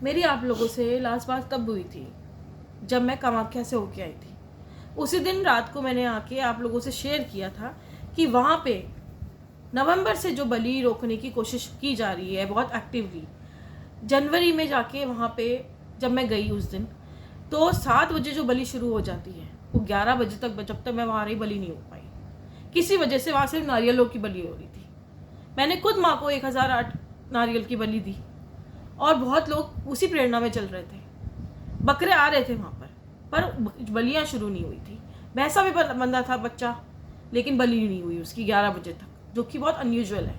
मेरी आप लोगों से लास्ट बात तब हुई थी जब मैं कामाख्या से होके आई थी। उसी दिन रात को मैंने आके आप लोगों से शेयर किया था कि वहाँ पे नवंबर से जो बलि रोकने की कोशिश की जा रही है बहुत एक्टिवली, जनवरी में जाके वहाँ पे जब मैं गई उस दिन, तो 7 बजे जो बलि शुरू हो जाती है वो 11 बजे तक, जब तक मैं वहाँ रही बलि नहीं हो पाई। किसी वजह से वहाँ सिर्फ नारियलों की बलि हो रही थी। मैंने खुद माँ को 1008 नारियल की बलि दी और बहुत लोग उसी प्रेरणा में चल रहे थे। बकरे आ रहे थे वहाँ पर बलियाँ शुरू नहीं हुई थी। भैंसा भी बंधा था बच्चा, लेकिन बलि नहीं हुई उसकी 11 बजे तक, जो कि बहुत अनयूजुअल है।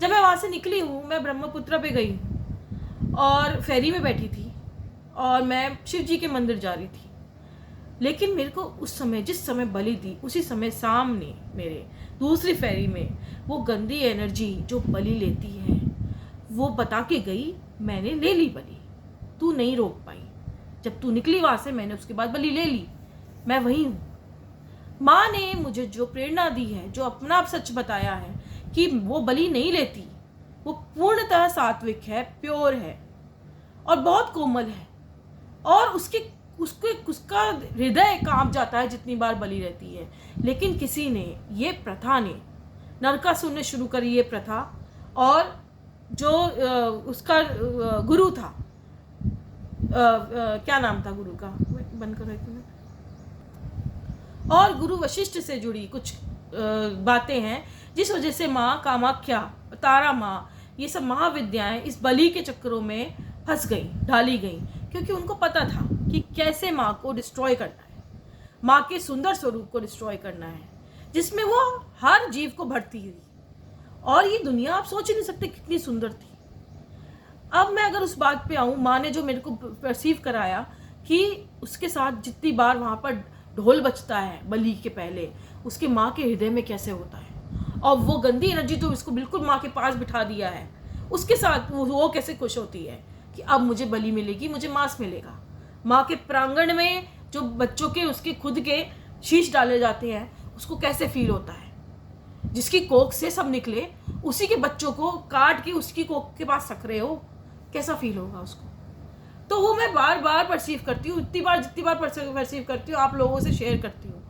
जब मैं वहाँ से निकली हूँ, मैं ब्रह्मपुत्र पे गई हूँ और फेरी में बैठी थी और मैं शिव जी के मंदिर जा रही थी। लेकिन मेरे को उस समय, जिस समय बलि दी, उसी समय सामने मेरे दूसरी फेरी में वो गंदी एनर्जी जो बलि लेती है वो बता के गई, मैंने ले ली बलि, तू नहीं रोक पाई। जब तू निकली वहाँ से, मैंने उसके बाद बलि ले ली, मैं वही हूँ। माँ ने मुझे जो प्रेरणा दी है, जो अपना सच बताया है कि वो बलि नहीं लेती, वो पूर्णतः सात्विक है, प्योर है और बहुत कोमल है, और उसका हृदय कांप जाता है जितनी बार बलि रहती है। लेकिन किसी ने, ये प्रथा ने, नरकासुर ने शुरू करी ये प्रथा, और जो उसका गुरु था, क्या नाम था गुरु का, बंद करो एक मिनट, और गुरु वशिष्ठ से जुड़ी कुछ बातें हैं जिस वजह से माँ कामाख्या, तारा माँ, ये सब महाविद्याएं इस बलि के चक्करों में फंस गई, डाली गई, क्योंकि उनको पता था कि कैसे माँ को डिस्ट्रॉय करना है, माँ के सुंदर स्वरूप को डिस्ट्रॉय करना है, जिसमें वो हर जीव को भरती हुई। और ये दुनिया आप सोच ही नहीं सकते कितनी सुंदर थी। अब मैं अगर उस बात पे आऊँ, माँ ने जो मेरे को परसीव कराया कि उसके साथ जितनी बार वहाँ पर ढोल बजता है बलि के पहले, उसके माँ के हृदय में कैसे होता है, और वो गंदी एनर्जी तो इसको बिल्कुल माँ के पास बिठा दिया है, उसके साथ वो कैसे खुश होती है कि अब मुझे बलि मिलेगी, मुझे मांस मिलेगा। माँ के प्रांगण में जो बच्चों के, उसके खुद के शीश डाले जाते हैं, उसको कैसे फील होता है। जिसकी कोख से सब निकले, उसी के बच्चों को काट के उसकी कोख के पास रख रहे हो, कैसा फील होगा उसको। तो वो मैं बार बार परसीव करती हूँ, जितनी बार परसीव करती हूँ, आप लोगों से शेयर करती हूँ।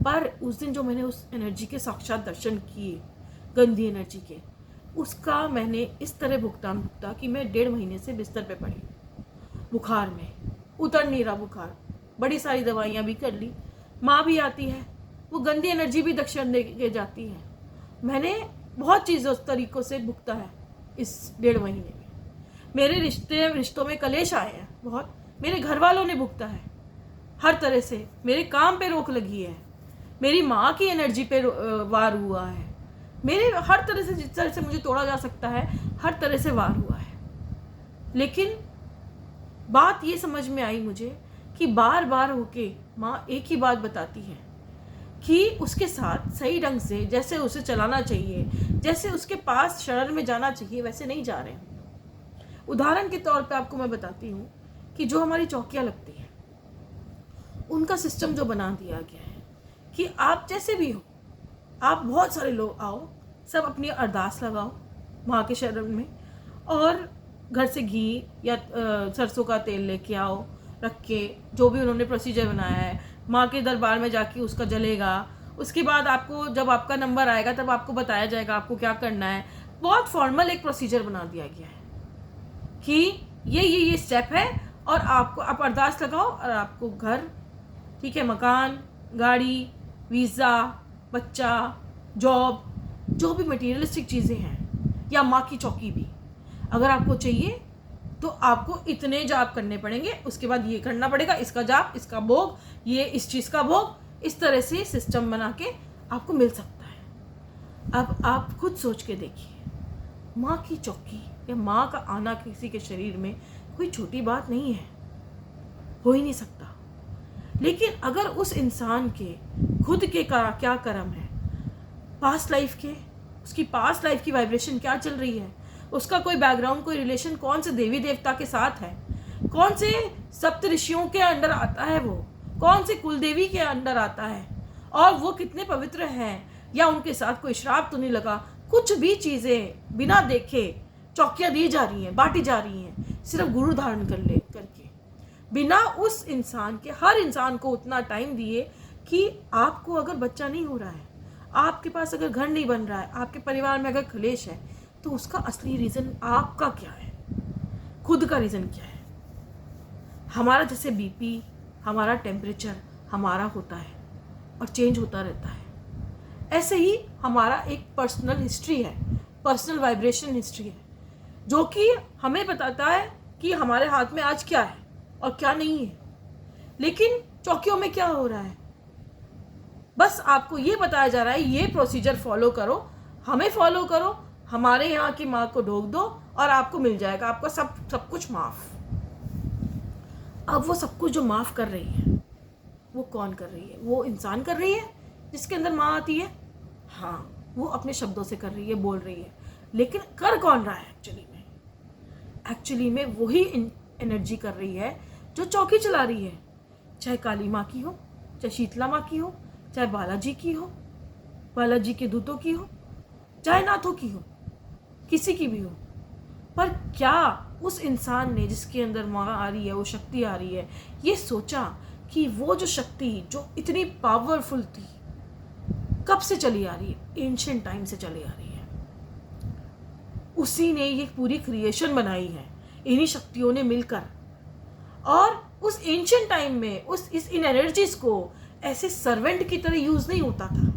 पर उस दिन जो मैंने उस एनर्जी के साक्षात दर्शन किए, गंदी एनर्जी के, उसका मैंने इस तरह भुगतान भुगता कि मैं 1.5 महीने से बिस्तर पे पड़ी, बुखार में, उतर नहीं रहा बुखार, बड़ी सारी दवाइयाँ भी कर ली, माँ भी आती है, वो गंदी एनर्जी भी दक्षिण दे के जाती है। मैंने बहुत चीज़ें उस तरीक़ों से भुगता है इस 1.5 महीने में। मेरे रिश्तों में कलेश आए हैं बहुत, मेरे घर वालों ने भुगता है हर तरह से, मेरे काम पे रोक लगी है, मेरी माँ की एनर्जी पे वार हुआ है, मेरे हर तरह से, जिस तरह से मुझे तोड़ा जा सकता है, हर तरह से वार हुआ है। लेकिन बात ये समझ में आई मुझे कि बार बार होके माँ एक ही बात बताती है कि उसके साथ सही ढंग से, जैसे उसे चलाना चाहिए, जैसे उसके पास शरण में जाना चाहिए, वैसे नहीं जा रहे हैं। उदाहरण के तौर पे आपको मैं बताती हूँ कि जो हमारी चौकियाँ लगती हैं, उनका सिस्टम जो बना दिया गया है कि आप जैसे भी हो, आप बहुत सारे लोग आओ, सब अपनी अरदास लगाओ माँ के शरण में, और घर से घी या सरसों का तेल लेके आओ, रख के, जो भी उन्होंने प्रोसीजर बनाया है, माँ के दरबार में जाके उसका जलेगा। उसके बाद आपको, जब आपका नंबर आएगा, तब आपको बताया जाएगा आपको क्या करना है। बहुत फॉर्मल एक प्रोसीजर बना दिया गया है कि ये स्टेप है, और आपको, आप अरदास लगाओ और आपको घर, ठीक है, मकान, गाड़ी, वीज़ा, बच्चा, जॉब, जो भी मटेरियलिस्टिक चीज़ें हैं, या माँ की चौकी भी अगर आपको चाहिए, तो आपको इतने जाप करने पड़ेंगे, उसके बाद ये करना पड़ेगा, इसका जाप, इसका भोग, ये इस चीज़ का भोग, इस तरह से सिस्टम बना के आपको मिल सकता है। अब आप खुद सोच के देखिए, माँ की चौकी या माँ का आना किसी के शरीर में कोई छोटी बात नहीं है, हो ही नहीं सकता। लेकिन अगर उस इंसान के खुद के क्या कर्म है, पास्ट लाइफ के, उसकी पास्ट लाइफ की वाइब्रेशन क्या चल रही है, उसका कोई बैकग्राउंड, कोई रिलेशन कौन से देवी देवता के साथ है, कौन से सप्त ऋषियों के अंडर आता है, वो कौन से कुलदेवी के अंडर आता है, और वो कितने पवित्र हैं, या उनके साथ कोई श्राप तो नहीं लगा। कुछ भी चीज़ें बिना देखे चौकियाँ दी जा रही हैं, बांटी जा रही हैं, सिर्फ गुरु धारण करके, बिना उस इंसान के, हर इंसान को उतना टाइम दिए कि आपको अगर बच्चा नहीं हो रहा है, आपके पास अगर घर नहीं बन रहा है, आपके परिवार में अगर क्लेश है, तो उसका असली रीज़न आपका क्या है, खुद का रीज़न क्या है। हमारा जैसे बीपी, हमारा टेम्परेचर हमारा होता है और चेंज होता रहता है, ऐसे ही हमारा एक पर्सनल हिस्ट्री है, पर्सनल वाइब्रेशन हिस्ट्री है, जो कि हमें बताता है कि हमारे हाथ में आज क्या है और क्या नहीं है। लेकिन चौकियों में क्या हो रहा है, बस आपको ये बताया जा रहा है ये प्रोसीजर फॉलो करो, हमें फॉलो करो, हमारे यहाँ की माँ को ढोक दो और आपको मिल जाएगा, आपका सब कुछ माफ़। अब वो सब कुछ जो माफ़ कर रही है, वो कौन कर रही है? वो इंसान कर रही है जिसके अंदर माँ आती है। हाँ, वो अपने शब्दों से कर रही है, बोल रही है, लेकिन कर कौन रहा है एक्चुअली में वही एनर्जी कर रही है जो चौकी चला रही है, चाहे काली माँ की हो, चाहे शीतला माँ की हो, चाहे बालाजी की हो, बालाजी के दूतों की हो, चाहे नाथों की हो, किसी की भी हो। पर क्या उस इंसान ने जिसके अंदर माँ आ रही है, वो शक्ति आ रही है, ये सोचा कि वो जो शक्ति जो इतनी पावरफुल थी कब से चली आ रही है? एंशिएंट टाइम से चली आ रही है। उसी ने ये पूरी क्रिएशन बनाई है, इन्हीं शक्तियों ने मिलकर। और उस एंशिएंट टाइम में इन एनर्जीज को ऐसे सर्वेंट की तरह यूज नहीं होता था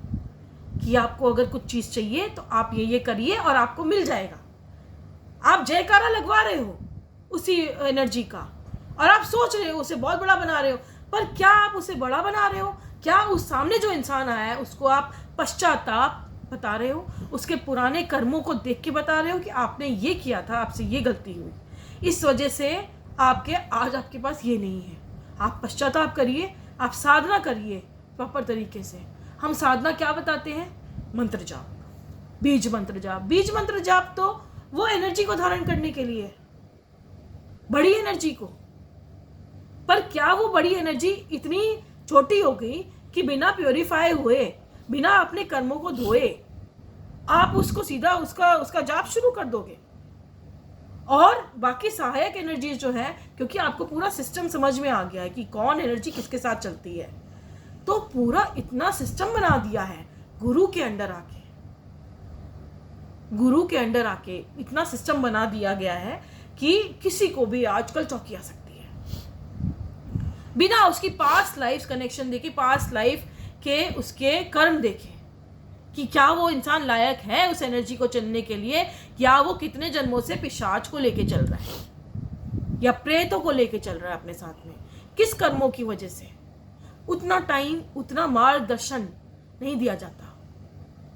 कि आपको अगर कुछ चीज चाहिए तो आप ये करिए और आपको मिल जाएगा। आप जयकारा लगवा रहे हो उसी एनर्जी का और आप सोच रहे हो उसे बहुत बड़ा बना रहे हो, पर क्या आप उसे बड़ा बना रहे हो? क्या उस सामने जो इंसान आया है उसको आप पश्चाताप बता रहे हो, उसके पुराने कर्मों को देख के बता रहे हो कि आपने ये किया था, आपसे ये गलती हुई, इस वजह से आज आपके पास ये नहीं है। आप पश्चाताप करिए, आप साधना करिए प्रॉपर तरीके से। हम साधना क्या बताते हैं? मंत्र जाप, बीज मंत्र जाप। बीज मंत्र जाप तो वो एनर्जी को धारण करने के लिए, बड़ी एनर्जी को। पर क्या वो बड़ी एनर्जी इतनी छोटी हो गई कि बिना प्योरीफाई हुए, बिना अपने कर्मों को धोए आप उसको सीधा उसका जाप शुरू कर दोगे? और बाकी सहायक एनर्जीज जो है, क्योंकि आपको पूरा सिस्टम समझ में आ गया है कि कौन एनर्जी किसके साथ चलती है, तो पूरा इतना सिस्टम बना दिया है गुरु के अंडर आके इतना सिस्टम बना दिया गया है कि किसी को भी आजकल चौकी आ सकती है बिना उसकी पास्ट लाइफ कनेक्शन देखे, पास्ट लाइफ के उसके कर्म देखे कि क्या वो इंसान लायक है उस एनर्जी को चलने के लिए, या वो कितने जन्मों से पिशाच को लेके चल रहा है या प्रेतों को लेके चल रहा है अपने साथ में, किस कर्मों की वजह से। उतना टाइम, उतना मार्गदर्शन नहीं दिया जाता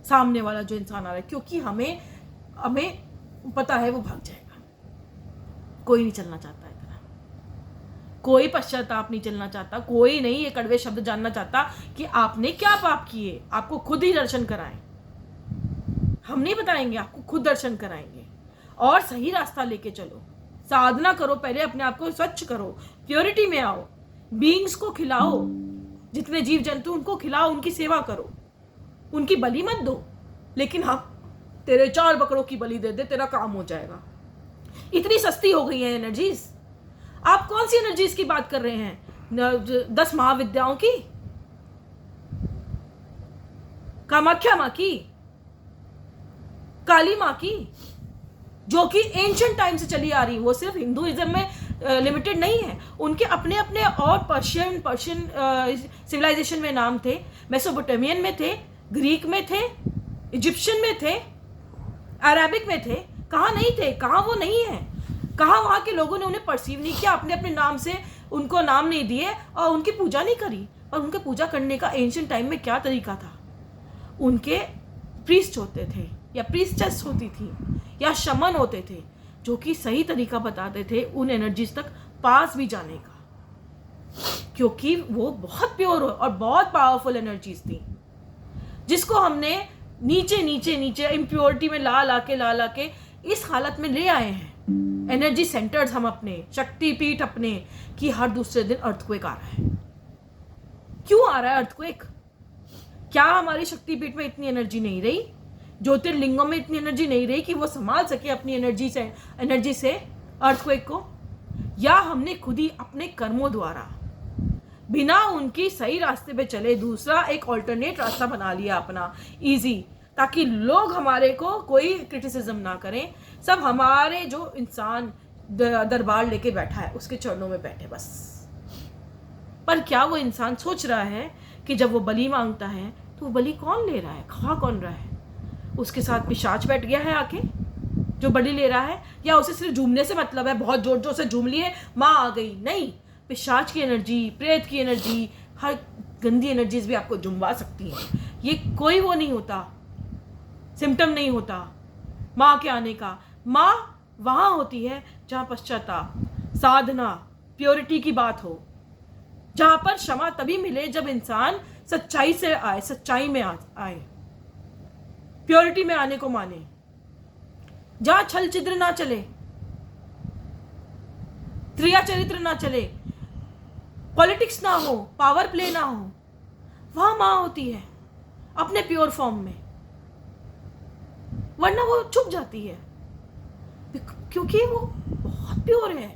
सामने वाला जो इंसान आ रहा है, क्योंकि हमें पता है वो भाग जाएगा। कोई नहीं चलना चाहता है इतना, कोई पश्चाताप नहीं चलना चाहता, कोई नहीं ये कड़वे शब्द जानना चाहता कि आपने क्या पाप किए। आपको खुद ही दर्शन कराएं, हम नहीं बताएंगे, आपको खुद दर्शन कराएंगे। और सही रास्ता लेके चलो, साधना करो, पहले अपने आप को स्वच्छ करो, प्योरिटी में आओ, बीइंग्स को खिलाओ, जितने जीव जंतु उनको खिलाओ, उनकी सेवा करो, उनकी बलि मत दो। लेकिन हाँ, तेरे 4 बकरों की बलि दे दे, तेरा काम हो जाएगा। इतनी सस्ती हो गई है एनर्जीज। आप कौन सी एनर्जीज की बात कर रहे हैं? 10 महाविद्याओं की, कामाख्या माँ की, काली माँ की, जो कि एंशिएंट टाइम से चली आ रही है। वो सिर्फ हिंदुइज्म में लिमिटेड नहीं है, उनके अपने अपने और पर्शियन सिविलाइजेशन में नाम थे, मेसोपोटामियन में थे, ग्रीक में थे, इजिप्शियन में थे, अरेबिक में थे। कहाँ नहीं थे? कहाँ वो नहीं है? कहाँ वहाँ के लोगों ने उन्हें परसीव नहीं किया, अपने अपने नाम से उनको नाम नहीं दिए और उनकी पूजा नहीं करी? और उनके पूजा करने का एंशिएंट टाइम में क्या तरीका था? उनके प्रीस्ट होते थे या प्रीस्टेस होती थी या शमन होते थे, जो कि सही तरीका बताते थे उन एनर्जीज तक पास भी जाने का, क्योंकि वो बहुत प्योर और बहुत पावरफुल एनर्जीज थी, जिसको हमने नीचे नीचे नीचे इम्प्योरिटी में ला के इस हालत में ले आए हैं। एनर्जी सेंटर्स हम अपने, शक्तिपीठ अपने, कि हर दूसरे दिन अर्थक्वेक आ रहा है। क्यों आ रहा है अर्थक्वेक? क्या हमारी शक्तिपीठ में इतनी एनर्जी नहीं रही, ज्योतिर्लिंगों में इतनी एनर्जी नहीं रही कि वो संभाल सके अपनी एनर्जी से अर्थक्वेक को? या हमने खुद ही अपने कर्मों द्वारा बिना उनकी सही रास्ते पे चले दूसरा एक ऑल्टरनेट रास्ता बना लिया अपना इजी, ताकि लोग हमारे को कोई क्रिटिसिज्म ना करें, सब हमारे जो इंसान दरबार लेके बैठा है उसके चरणों में बैठे बस। पर क्या वो इंसान सोच रहा है कि जब वो बलि मांगता है तो वो बलि कौन ले रहा है, खा कौन रहा है? उसके साथ पिशाच बैठ गया है आके जो बलि ले रहा है, या उसे सिर्फ झूमने से मतलब है, बहुत जोर जोर से झूम लिए माँ आ गई? नहीं, पिशाच की एनर्जी, प्रेत की एनर्जी, हर गंदी एनर्जीज भी आपको झुमवा सकती हैं। ये कोई वो नहीं होता, सिम्टम नहीं होता माँ के आने का। माँ वहाँ होती है जहाँ पश्चाताप, साधना, प्योरिटी की बात हो, जहाँ पर क्षमा तभी मिले जब इंसान सच्चाई से आए, सच्चाई में आए, प्योरिटी में आने को माने, जहाँ छल छिद्र ना चले, त्रिया चरित्र ना चले, पॉलिटिक्स ना हो, पावर प्ले ना हो, वहां माँ होती है अपने प्योर फॉर्म में। वरना वो छुप जाती है क्योंकि वो बहुत प्योर है।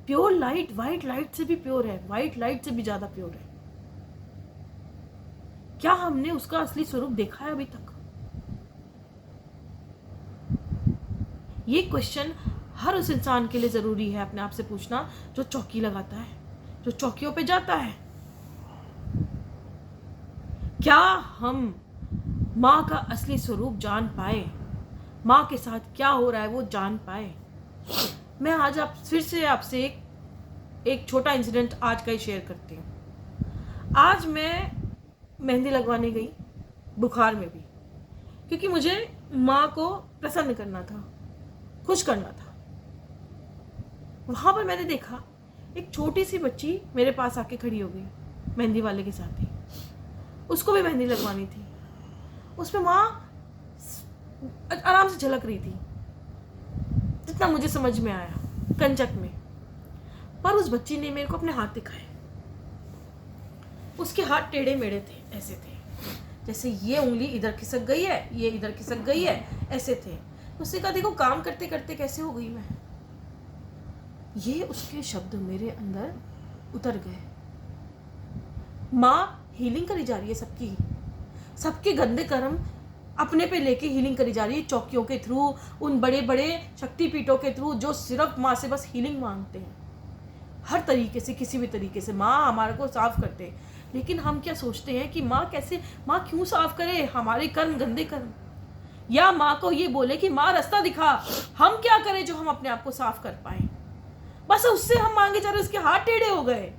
प्योर लाइट वाइट लाइट से भी प्योर है, वाइट लाइट से भी ज्यादा प्योर है। क्या हमने उसका असली स्वरूप देखा है अभी तक? ये क्वेश्चन हर उस इंसान के लिए जरूरी है अपने आप से पूछना जो चौकी लगाता है, जो चौकियों पे जाता है। क्या हम माँ का असली स्वरूप जान पाए, माँ के साथ क्या हो रहा है वो जान पाए? मैं आज फिर से आपसे एक छोटा इंसिडेंट आज का ही शेयर करती हूँ। आज मैं मेहंदी लगवाने गई, बुखार में भी, क्योंकि मुझे माँ को प्रसन्न करना था, खुश करना था। वहां पर मैंने देखा एक छोटी सी बच्ची मेरे पास आके खड़ी हो गई, मेहंदी वाले के साथ ही। उसको भी मेहंदी लगवानी थी। उसमें माँ आराम से झलक रही थी, जितना मुझे समझ में आया, कंचक में। पर उस बच्ची ने मेरे को अपने हाथ दिखाए। उसके हाथ टेढ़े मेढ़े थे, ऐसे थे जैसे ये उंगली इधर खिसक गई है, ये इधर खिसक गई है, ऐसे थे। उसने कहा देखो काम करते करते कैसे हो गई मैं। ये उसके शब्द मेरे अंदर उतर गए। माँ हीलिंग करी जा रही है सबकी, सबके गंदे कर्म अपने पे लेके हीलिंग करी जा रही है, चौकियों के थ्रू, उन बड़े बड़े शक्तिपीठों के थ्रू जो सिर्फ माँ से बस हीलिंग मांगते हैं। हर तरीके से, किसी भी तरीके से माँ हमारे को साफ करते हैं। लेकिन हम क्या सोचते हैं कि माँ कैसे, माँ क्यों साफ करे हमारे कर्म, गंदे कर्म? या माँ को ये बोले कि माँ रास्ता दिखा, हम क्या करें जो हम अपने आप को साफ कर पाए? बस उससे हम मांगे जा रहे, उसके हाथ टेढ़े हो गए।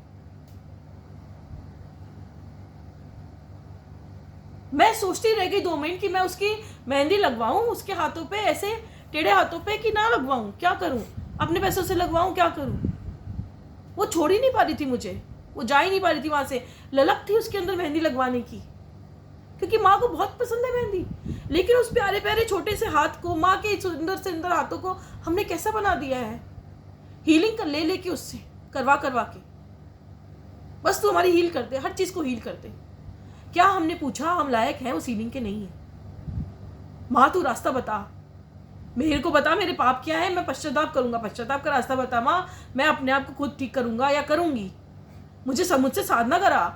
मैं सोचती रह गई 2 मिनट कि मैं उसकी मेहंदी लगवाऊं उसके हाथों पे, ऐसे टेढ़े हाथों पे, कि ना लगवाऊं, क्या करूं? अपने पैसों से लगवाऊं, क्या करूं? वो छोड़ ही नहीं पा रही थी मुझे, वो जा ही नहीं पा रही थी वहां से। ललक थी उसके अंदर मेहंदी लगवाने की, क्योंकि माँ को बहुत पसंद है मेहंदी। लेकिन उस प्यारे प्यारे छोटे से हाथ को, माँ के सुंदर से सुंदर हाथों को हमने कैसा बना दिया है? हीलिंग कर ले लेके उससे, करवा करवा के, बस तू हमारी हील करते, हर चीज को हील करते। क्या हमने पूछा हम लायक हैं उस हीलिंग के? नहीं है। माँ तू रास्ता बता, मेरे को बता मेरे पाप क्या है, मैं पश्चाताप करूंगा, पश्चाताप का रास्ता बता माँ, मैं अपने आप को खुद ठीक करूंगा या करूंगी, मुझसे साधना करा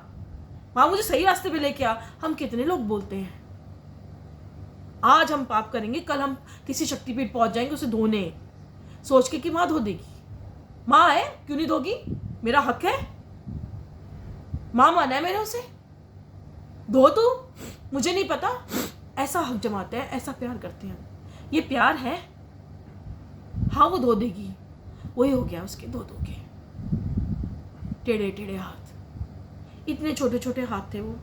माँ, मुझे सही रास्ते पे लेके आ। हम कितने लोग बोलते हैं आज हम पाप करेंगे, कल हम किसी शक्तिपीठ पहुंच जाएंगे उसे धोने, सोच के कि माँ धो देगी। माँ है, क्यों नहीं धोगी? मेरा हक है, माँ माना है मैंने उसे, धो तू, मुझे नहीं पता। ऐसा हक जमाते हैं, ऐसा प्यार करते हैं। ये प्यार है? हाँ वो धो देगी, वही हो गया उसके, धो के टेढ़े टेढ़े हाथ, इतने छोटे छोटे हाथ थे वो,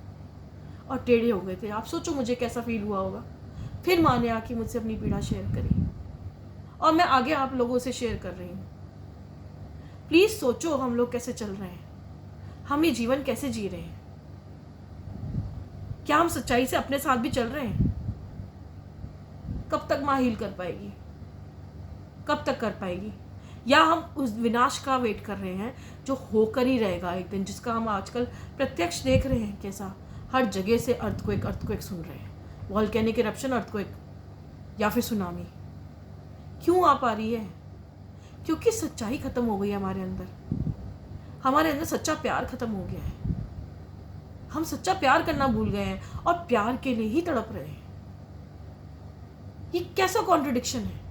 और टेढ़े हो गए थे। आप सोचो मुझे कैसा फील हुआ होगा। फिर माँ ने आके मुझसे अपनी पीड़ा शेयर करी, और मैं आगे आप लोगों से शेयर कर रही हूँ। प्लीज सोचो हम लोग कैसे चल रहे हैं, हम ये जीवन कैसे जी रहे हैं? क्या हम सच्चाई से अपने साथ भी चल रहे हैं? कब तक माँ हील कर पाएगी? कब तक कर पाएगी? या हम उस विनाश का वेट कर रहे हैं जो होकर ही रहेगा एक दिन, जिसका हम आजकल प्रत्यक्ष देख रहे हैं, कैसा हर जगह से अर्थक्वेक सुन रहे हैं, वॉल्केनिक इरप्शन, अर्थक्वेक, या फिर सुनामी। क्यों आ पा रही है? क्योंकि सच्चाई खत्म हो गई है हमारे अंदर। हमारे अंदर सच्चा प्यार खत्म हो गया है। हम सच्चा प्यार करना भूल गए हैं और प्यार के लिए ही तड़प रहे हैं। ये कैसा कॉन्ट्रडिक्शन है।